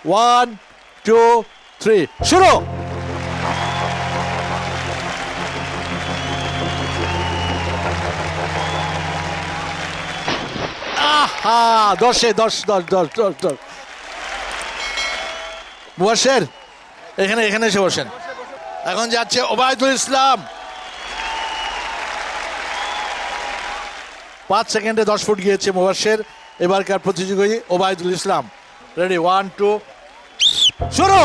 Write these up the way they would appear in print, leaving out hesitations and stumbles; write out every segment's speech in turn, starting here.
1 2 3 শুরু। আহা 10-এ 10 10 10 10 10। মুবাশশির এখানে এসে বসেন। এখন যাচ্ছে ওবায়দুল ইসলাম। 5 সেকেন্ডে 10 ফুট গিয়েছে মুবাশশির। এবারকার প্রতিযোগী ওবায়দুল ইসলাম। রেডি 1 2 শুরু।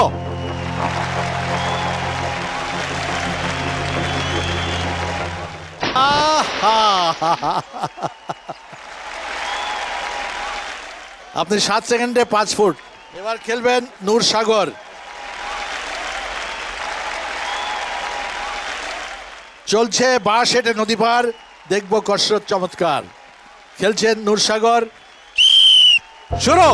আপনি 7 সেকেন্ডে 5 ফুট। এবার খেলবেন নূর সাগর। চলছে 62 নদী পার, দেখবো কসরত চমৎকার। খেলছেন নূর সাগর। শুরু।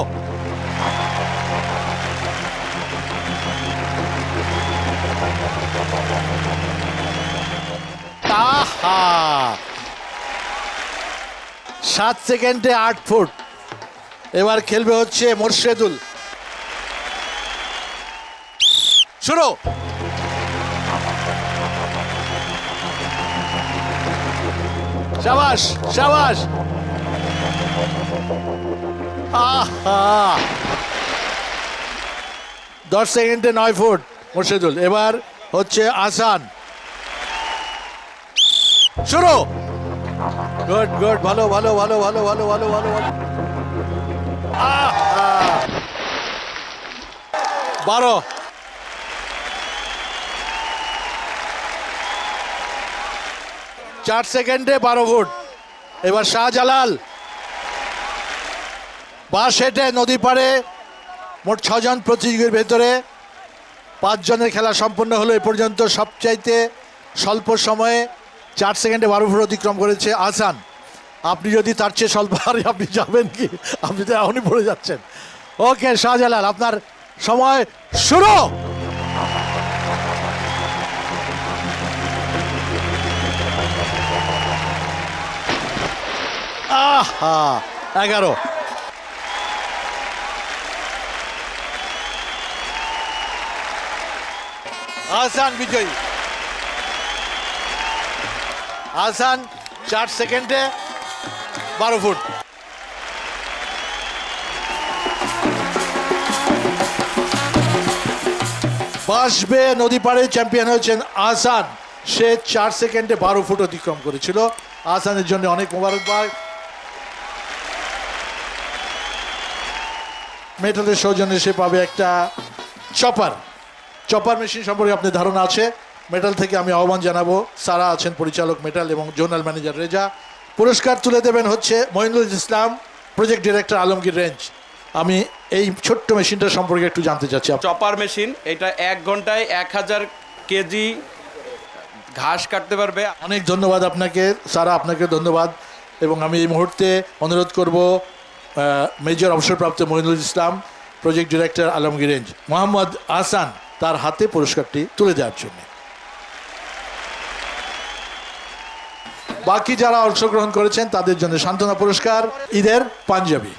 আহা 7 সেকেন্ডে 8 ফুট। এবার খেলবে হচ্ছে মোর্শেদুল। শুরু। শাবাশ শাবাশ। আহা 10 সেকেন্ডে 9 ফুট মোর্শেদুল। এবার হচ্ছে আসান। শুরু। গুড গুড, ভালো ভালো ভালো ভালো ভালো ভালো ভালো ভালো। 12 4 সেকেন্ডে 12 ফুট। এবার শাহজালাল। 62 নদী পারে মোট 6 জন প্রতিযোগীর ভেতরে 5 জনের খেলা সম্পন্ন হলো এ পর্যন্ত। সবচাইতে স্বল্প সময়ে 4 সেকেন্ডে 12 ফুট অতিক্রম করেছে আহসান। আপনি যদি তার চেয়ে স্বল্প হারে আপনি যাবেন কি? আপনি তো এখনই পড়ে যাচ্ছেন। ওকে শাহজালাল, আপনার সময় শুরু। আহা 11। আহসান বিজয়ী। আহসান 4 সেকেন্ডে 12 ফুট। বাসবে নদী পাড়ে চ্যাম্পিয়ন হয়েছেন আহসান। সে 4 সেকেন্ডে 12 ফুট অতিক্রম করেছিল। আহসানের জন্য অনেক মোবারকবাদ। মেটালের সৌজন্যে সে পাবে একটা চপার মেশিন সম্পর্কে আপনার ধারণা আছে? মেটাল থেকে আমি আহ্বান জানাবো, সারা আছেন পরিচালক মেটাল এবং জোনাল ম্যানেজার রেজা। পুরস্কার তুলে দেবেন হচ্ছে Moinul Islam, project director Alamgir range. আমি এই ছোট্ট মেশিনটা সম্পর্কে একটু জানতে চাচ্ছি। চপার মেশিন, এটা 1 ঘন্টায় 1000 কেজি ঘাস কাটতে পারবে। অনেক ধন্যবাদ আপনাকে সারা, আপনাকে ধন্যবাদ। এবং আমি এই মুহূর্তে অনুরোধ করব মেজর অবসরপ্রাপ্ত মঈনুল ইসলাম, প্রজেক্ট ডিরেক্টর আলমগীর রেঞ্জ, মোহাম্মদ আহসান তার হাতে পুরস্কারটি তুলে দেওয়ার জন্য। বাকি যারা অংশগ্রহণ করেছেন তাদের জন্য সান্ত্বনা পুরস্কার, ঈদের পাঞ্জাবি।